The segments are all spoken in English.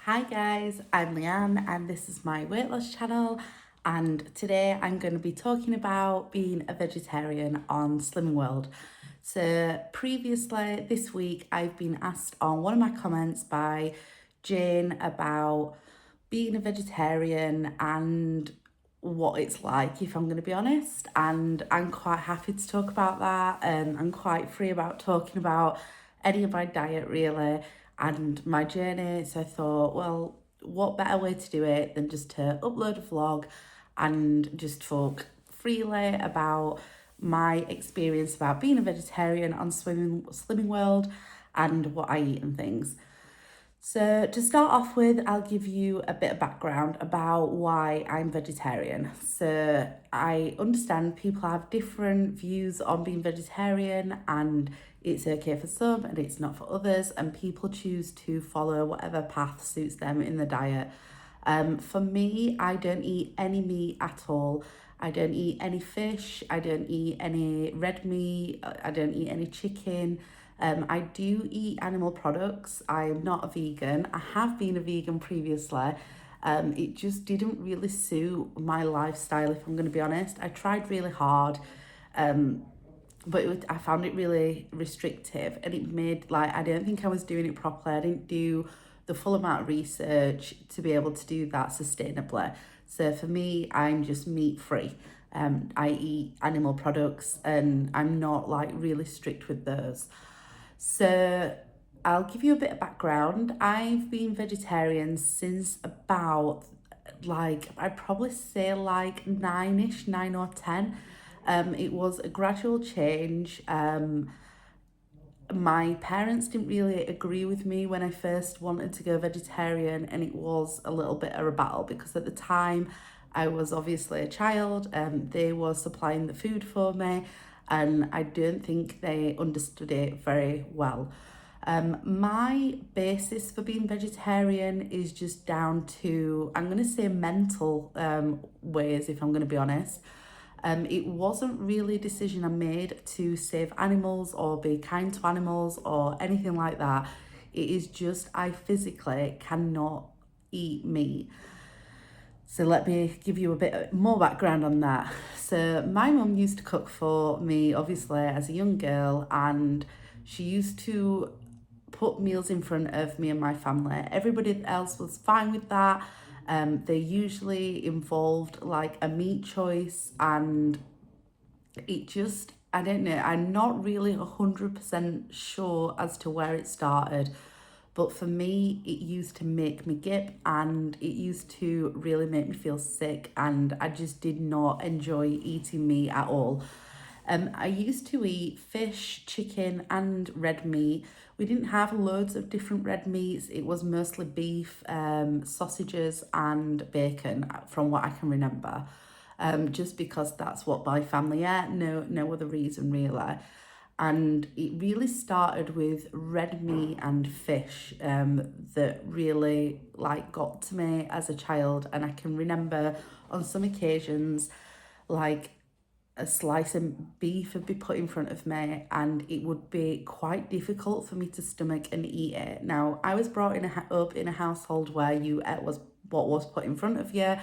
Hi guys, I'm Leanne and this is my weight loss channel, and today I'm going to be talking about being a vegetarian on Slimming World. So previously this week I've been asked on one of my comments by Jane about being a vegetarian and what it's like, if I'm going to be honest, and I'm quite happy to talk about that, and I'm quite free about talking about any of my diet really and my journey. So I thought, well, what better way to do it than just to upload a vlog and just talk freely about my experience about being a vegetarian on Slimming World and what I eat and things. So to start off with, I'll give you a bit of background about why I'm vegetarian. So I understand people have different views on being vegetarian, and it's okay for some and it's not for others, and people choose to follow whatever path suits them in the diet. For me, I don't eat any meat at all. I don't eat any fish. I don't eat any red meat. I don't eat any chicken. I do eat animal products. I'm not a vegan. I have been a vegan previously. It just didn't really suit my lifestyle, if I'm going to be honest. I tried really hard, but I found it really restrictive, and it made, like, I don't think I was doing it properly. I didn't do the full amount of research to be able to do that sustainably. So for me, I'm just meat free. I eat animal products and I'm not like really strict with those. So I'll give you a bit of background. I've been vegetarian since about, like, I'd probably say like nine-ish, 9 or 10. It was a gradual change. My parents didn't really agree with me when I first wanted to go vegetarian, and it was a little bit of a battle because at the time I was obviously a child and they were supplying the food for me, and I don't think they understood it very well. My basis for being vegetarian is just down to, I'm going to say, mental ways, if I'm going to be honest. It wasn't really a decision I made to save animals or be kind to animals or anything like that. It is just I physically cannot eat meat. So let me give you a bit more background on that. So my mum used to cook for me, obviously, as a young girl, and she used to put meals in front of me and my family. Everybody else was fine with that. They usually involved like a meat choice, and it just, I don't know, I'm not really 100% sure as to where it started, but for me it used to make me gip, and it used to really make me feel sick, and I just did not enjoy eating meat at all. I used to eat fish, chicken, and red meat. We didn't have loads of different red meats. It was mostly beef, sausages, and bacon, from what I can remember. Just because that's what my family ate. No other reason really. And it really started with red meat and fish, that really like got to me as a child. And I can remember on some occasions, like, a slice of beef would be put in front of me and it would be quite difficult for me to stomach and eat it. Now, I was brought up in a household where you ate was what was put in front of you,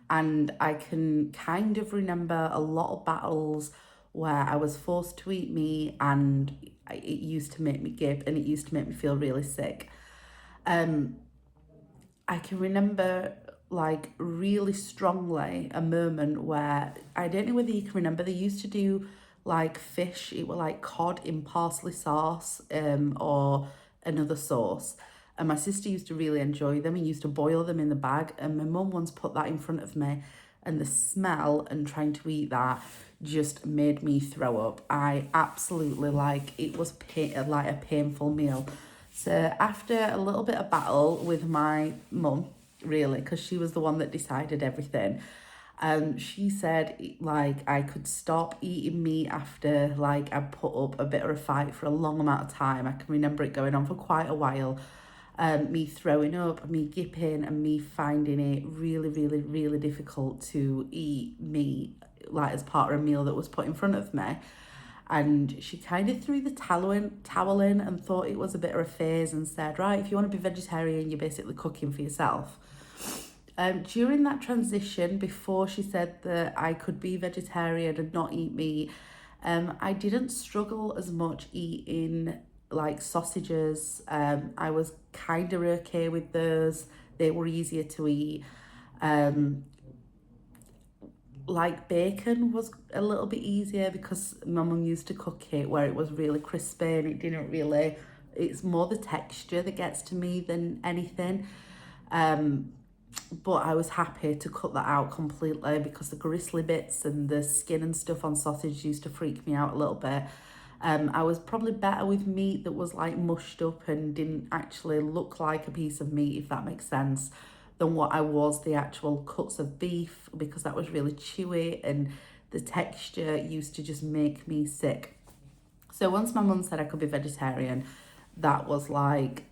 and I can kind of remember a lot of battles where I was forced to eat meat, and it used to make me gib and it used to make me feel really sick. I can remember, like, really strongly a moment where, I don't know whether you can remember, they used to do like fish, it were like cod in parsley sauce, or another sauce. And my sister used to really enjoy them and used to boil them in the bag. And my mum once put that in front of me, and the smell and trying to eat that just made me throw up. I absolutely, like, it was like a painful meal. So after a little bit of battle with my mum, really, because she was the one that decided everything, she said, like, I could stop eating meat after, like, I put up a bit of a fight for a long amount of time. I can remember it going on for quite a while. Me throwing up, me gipping, and me finding it really, really, really difficult to eat meat, like, as part of a meal that was put in front of me. And she kind of threw the towel in and thought it was a bit of a phase and said, right, if you want to be vegetarian, you're basically cooking for yourself. During that transition, before she said that I could be vegetarian and not eat meat, I didn't struggle as much eating like sausages. I was kind of okay with those. They were easier to eat. Um, like bacon was a little bit easier because my mum used to cook it where it was really crispy and it didn't really, it's more the texture that gets to me than anything. Um, but I was happy to cut that out completely because the gristly bits and the skin and stuff on sausage used to freak me out a little bit. I was probably better with meat that was like mushed up and didn't actually look like a piece of meat, if that makes sense, than what I was the actual cuts of beef, because that was really chewy and the texture used to just make me sick. So once my mum said I could be vegetarian, that was like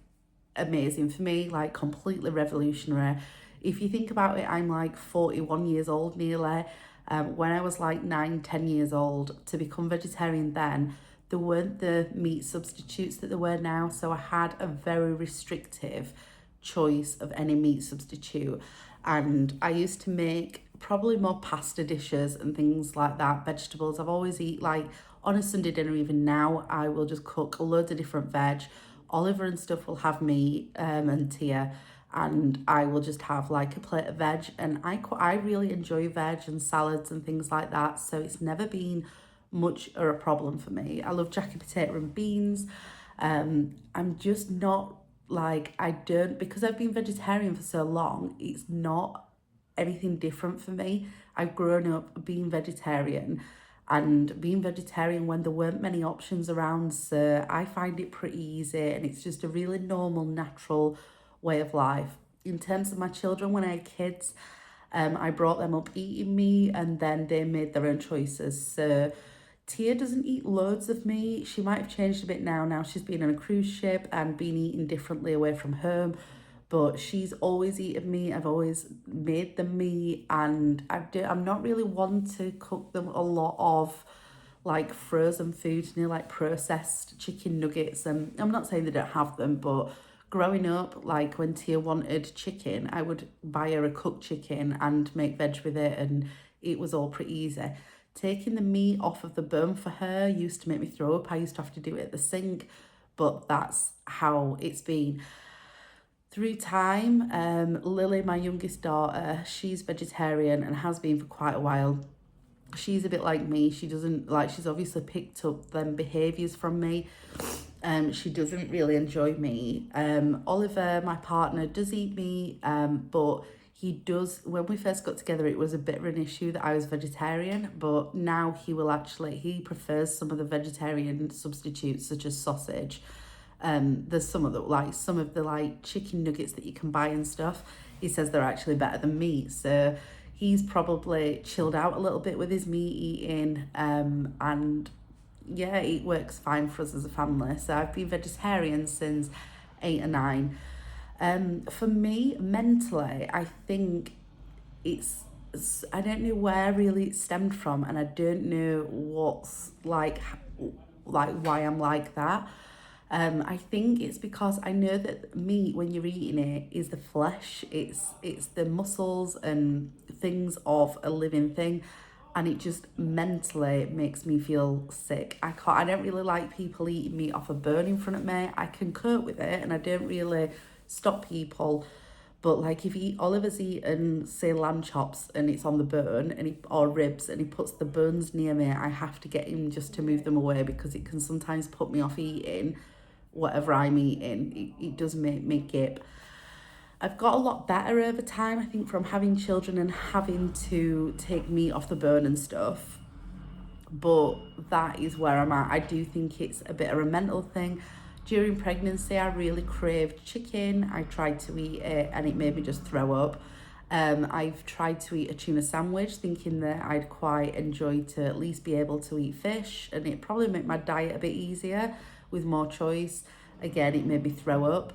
amazing for me, like completely revolutionary. If you think about it, I'm like 41 years old nearly. When I was like 9, 10 years old, to become vegetarian then, there weren't the meat substitutes that there were now. So I had a very restrictive choice of any meat substitute. And I used to make probably more pasta dishes and things like that, vegetables. I've always eat like on a Sunday dinner, even now, I will just cook loads of different veg. Oliver and stuff will have meat and Tia, and I will just have like a plate of veg. And I really enjoy veg and salads and things like that. So it's never been much or a problem for me. I love jacket potato and beans. I'm just not like, I don't, because I've been vegetarian for so long, it's not anything different for me. I've grown up being vegetarian and being vegetarian when there weren't many options around, so I find it pretty easy and it's just a really normal, natural way of life. In terms of my children, when I had kids, I brought them up eating meat and then they made their own choices. So Tia doesn't eat loads of meat. She might have changed a bit now. Now she's been on a cruise ship and been eating differently away from home. But she's always eaten meat. I've always made them meat, and I'm not really one to cook them a lot of like frozen foods, like processed chicken nuggets. And I'm not saying they don't have them, but growing up, like when Tia wanted chicken, I would buy her a cooked chicken and make veg with it, and it was all pretty easy. Taking the meat off of the bone for her used to make me throw up. I used to have to do it at the sink, but that's how it's been. Through time, Lily, my youngest daughter, she's vegetarian and has been for quite a while. She's a bit like me. She doesn't like, she's obviously picked up them behaviours from me. She doesn't really enjoy meat. Oliver, my partner, does eat meat, but he does, when we first got together, it was a bit of an issue that I was vegetarian, but now he prefers some of the vegetarian substitutes, such as sausage. There's some of the like chicken nuggets that you can buy and stuff. He says they're actually better than meat. So he's probably chilled out a little bit with his meat eating. And yeah, it works fine for us as a family. So I've been vegetarian since 8 or 9. For me, mentally, I think I don't know where really it stemmed from, and I don't know what's like why I'm like that. I think it's because I know that meat, when you're eating it, is the flesh. It's the muscles and things of a living thing, and it just mentally makes me feel sick. I don't really like people eating meat off a bone in front of me. I can cope with it, and I don't really stop people. But like if Oliver's eaten, say, lamb chops and it's on the bone or ribs, and he puts the bones near me, I have to get him just to move them away because it can sometimes put me off eating whatever I'm eating. It does make me gip. I've got a lot better over time, I think, from having children and having to take meat off the bone and stuff. But that is where I'm at. I do think it's a bit of a mental thing. During pregnancy, I really craved chicken. I tried to eat it and it made me just throw up. I've tried to eat a tuna sandwich thinking that I'd quite enjoy to at least be able to eat fish, and it probably make my diet a bit easier with more choice. Again, it made me throw up.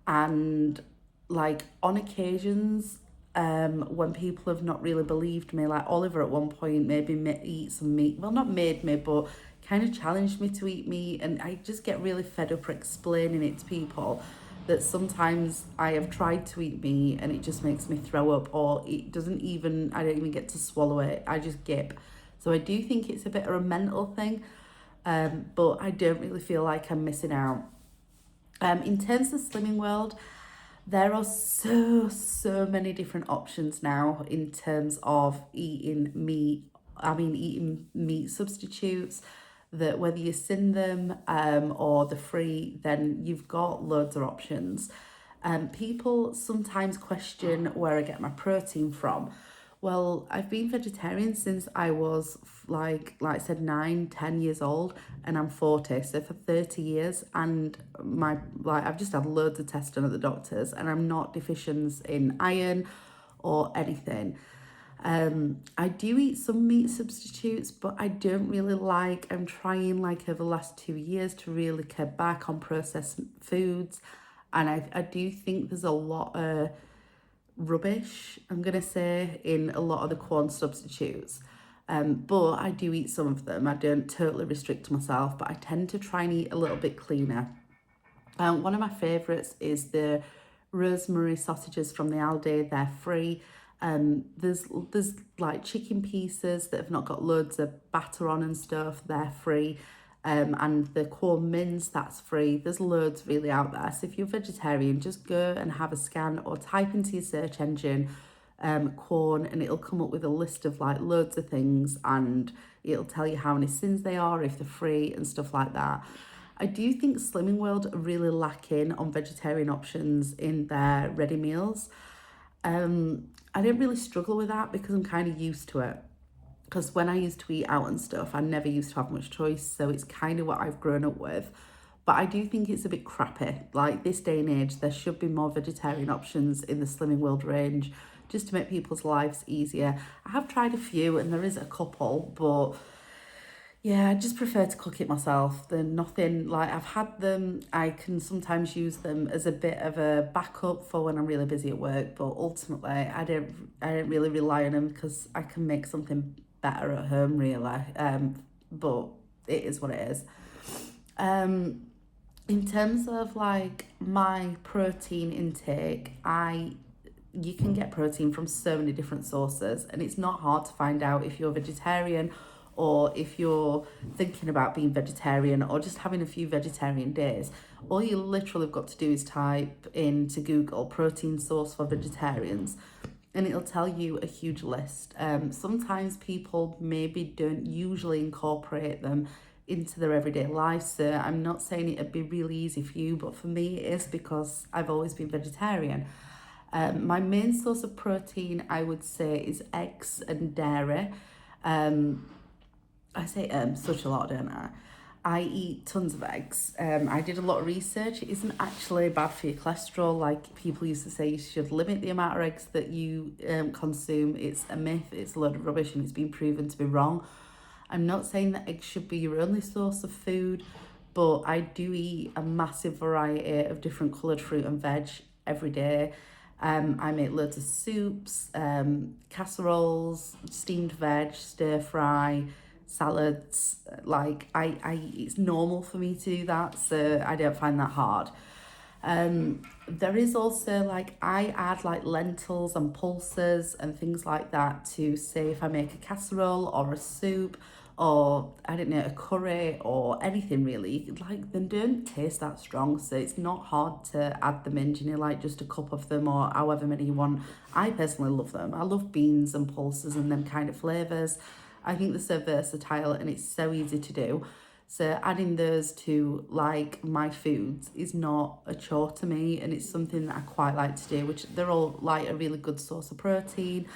And like on occasions, when people have not really believed me, like Oliver at one point made me eat some meat. Well, not made me, but kind of challenged me to eat meat, and I just get really fed up explaining it to people that sometimes I have tried to eat meat and it just makes me throw up, or it doesn't even, I don't even get to swallow it, I just gip. So I do think it's a bit of a mental thing, but I don't really feel like I'm missing out. In terms of Slimming World, there are so many different options now in terms of eating meat. I mean, eating meat substitutes, that whether you've seen them or the free, then you've got loads of options. People sometimes question where I get my protein from. Well, I've been vegetarian since I was like I said, 9, 10 years old, and I'm 40, so for 30 years. And I've just had loads of tests done at the doctors, and I'm not deficient in iron or anything. I do eat some meat substitutes, but I don't really like. I'm trying like over the last 2 years to really cut back on processed foods, and I do think there's a lot of rubbish, I'm gonna say, in a lot of the corn substitutes. But I do eat some of them. I don't totally restrict myself, but I tend to try and eat a little bit cleaner. One of my favourites is the rosemary sausages from the Aldi. They're free. There's like chicken pieces that have not got loads of batter on and stuff. They're free. And the corn mince, that's free. There's loads really out there. So if you're vegetarian, just go and have a scan or type into your search engine corn, and it'll come up with a list of like loads of things, and it'll tell you how many sins they are, if they're free and stuff like that. I do think Slimming World are really lacking on vegetarian options in their ready meals. I don't really struggle with that because I'm kind of used to it. Because when I used to eat out and stuff, I never used to have much choice, so it's kind of what I've grown up with. But I do think it's a bit crappy. Like this day and age, there should be more vegetarian options in the Slimming World range, just to make people's lives easier. I have tried a few, and there is a couple, but yeah, I just prefer to cook it myself. They're nothing like, I've had them. I can sometimes use them as a bit of a backup for when I'm really busy at work, but ultimately I don't really rely on them because I can make something better at home, really. But it is what it is. In terms of like my protein intake, you can get protein from so many different sources, and it's not hard to find out if you're vegetarian, or if you're thinking about being vegetarian, or just having a few vegetarian days. All you literally have got to do is type into Google protein source for vegetarians, and it'll tell you a huge list. Sometimes people maybe don't usually incorporate them into their everyday life, so I'm not saying it'd be really easy for you, but for me it is, because I've always been vegetarian. My main source of protein, I would say, is eggs and dairy. I say such a lot, don't I? I eat tons of eggs. I did a lot of research. It isn't actually bad for your cholesterol. Like people used to say, you should limit the amount of eggs that you consume. It's a myth. It's a load of rubbish, and it's been proven to be wrong. I'm not saying that eggs should be your only source of food, but I do eat a massive variety of different coloured fruit and veg every day. I make loads of soups, casseroles, steamed veg, stir fry, salads. Like it's normal for me to do that, so I don't find that hard. There is also like, I add like lentils and pulses and things like that to, say, if I make a casserole or a soup, or I don't know, a curry or anything really, like they don't taste that strong, so it's not hard to add them in, you know, like just a cup of them or however many you want. I personally love them. I love beans and pulses and them kind of flavours. I think they're so versatile and it's so easy to do. So adding those to like my foods is not a chore to me, and it's something that I quite like to do, which they're all like a really good source of protein.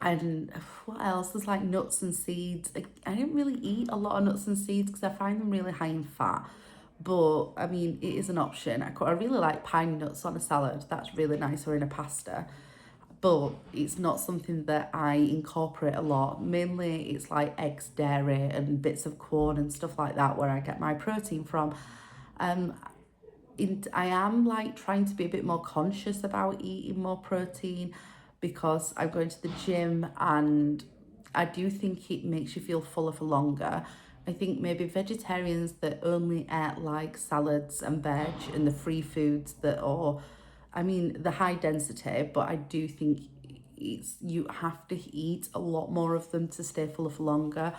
And what else? There's like nuts and seeds. I don't really eat a lot of nuts and seeds because I find them really high in fat. But I mean, it is an option. I really like pine nuts on a salad. That's really nice, or in a pasta. But it's not something that I incorporate a lot. Mainly it's like eggs, dairy, and bits of corn and stuff like that where I get my protein from. I am like trying to be a bit more conscious about eating more protein, because I'm going to the gym and I do think it makes you feel fuller for longer. I think maybe vegetarians that only eat like salads and veg and the free foods that are, I mean, the high density, but I do think you have to eat a lot more of them to stay fuller for longer.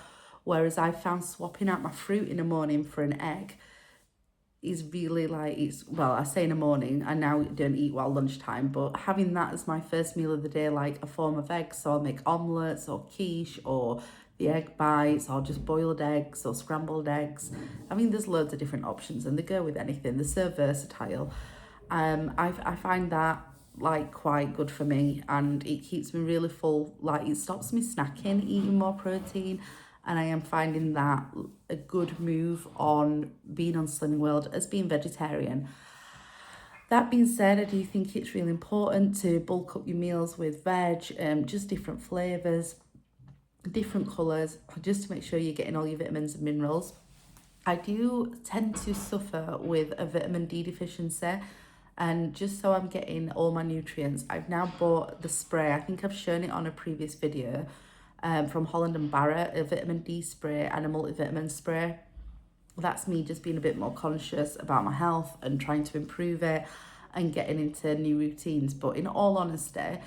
Whereas I found swapping out my fruit in the morning for an egg is really like, it's, well, I say in the morning, I now don't eat while lunchtime, but having that as my first meal of the day, like a form of eggs, so I'll make omelets or quiche or the egg bites or just boiled eggs or scrambled eggs. I mean, there's loads of different options and they go with anything. They're so versatile. I find that like quite good for me, and it keeps me really full. Like, it stops me snacking, eating more protein, and I am finding that a good move on being on Slimming World as being vegetarian. That being said, I do think it's really important to bulk up your meals with veg, just different flavours, different colours, just to make sure you're getting all your vitamins and minerals. I do tend to suffer with a vitamin D deficiency, and just so I'm getting all my nutrients, I've now bought the spray. I think I've shown it on a previous video, from Holland and Barrett, a vitamin D spray and a multivitamin spray. That's me just being a bit more conscious about my health and trying to improve it and getting into new routines. But in all honesty,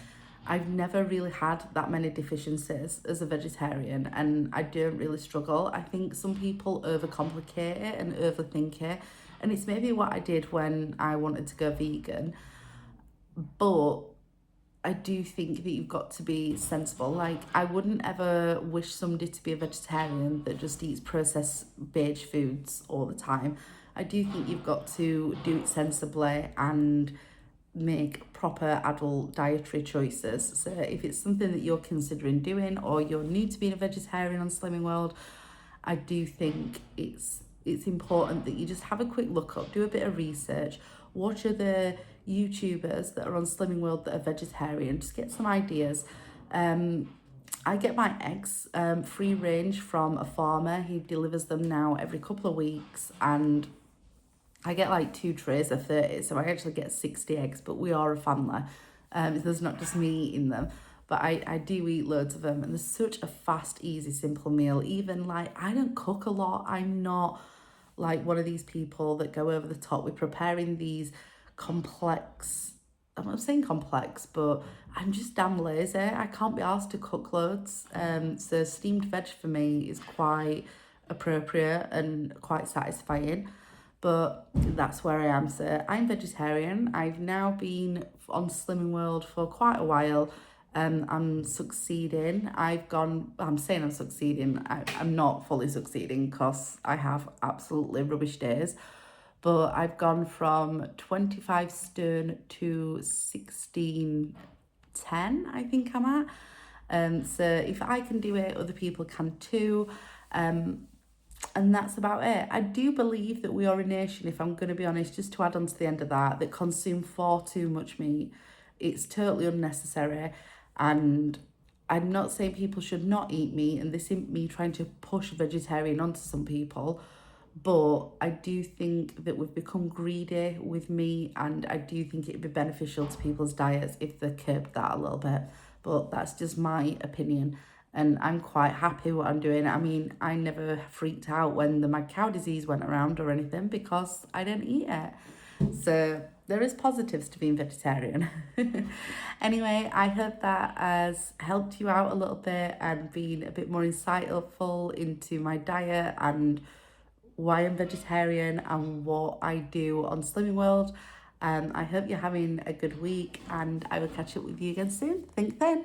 I've never really had that many deficiencies as a vegetarian, and I don't really struggle. I think some people overcomplicate it and overthink it, and it's maybe what I did when I wanted to go vegan. But I do think that you've got to be sensible. Like, I wouldn't ever wish somebody to be a vegetarian that just eats processed beige foods all the time. I do think you've got to do it sensibly and make proper adult dietary choices. So if it's something that you're considering doing, or you're new to being a vegetarian on Slimming World, I do think it's important that you just have a quick look up, do a bit of research, watch other YouTubers that are on Slimming World that are vegetarian, just get some ideas. I get my eggs free range from a farmer. He delivers them now every couple of weeks, and I get like 2 trays of 30, so I actually get 60 eggs, but we are a family. There's not just me eating them, but I do eat loads of them, and there's such a fast, easy, simple meal. Even like, I don't cook a lot. I'm not like one of these people that go over the top with preparing these complex, I'm not saying complex, but I'm just damn lazy. I can't be asked to cook loads. So steamed veg for me is quite appropriate and quite satisfying. But that's where I am. So I'm vegetarian. I've now been on Slimming World for quite a while. I'm succeeding. I'm saying I'm succeeding. I'm not fully succeeding because I have absolutely rubbish days. But I've gone from 25 stone to 1610, I think I'm at. So if I can do it, other people can too. And that's about it. I do believe that we are a nation, if I'm going to be honest, just to add on to the end of that consume far too much meat. It's totally unnecessary. And I'm not saying people should not eat meat, and this isn't me trying to push vegetarian onto some people, but I do think that we've become greedy with meat, and I do think it'd be beneficial to people's diets if they curbed that a little bit. But that's just my opinion, and I'm quite happy what I'm doing. I mean, I never freaked out when the mad cow disease went around or anything because I don't eat it. So there is positives to being vegetarian. Anyway, I hope that has helped you out a little bit and been a bit more insightful into my diet and why I'm vegetarian and what I do on Slimming World. I hope you're having a good week, and I will catch up with you again soon. Think then.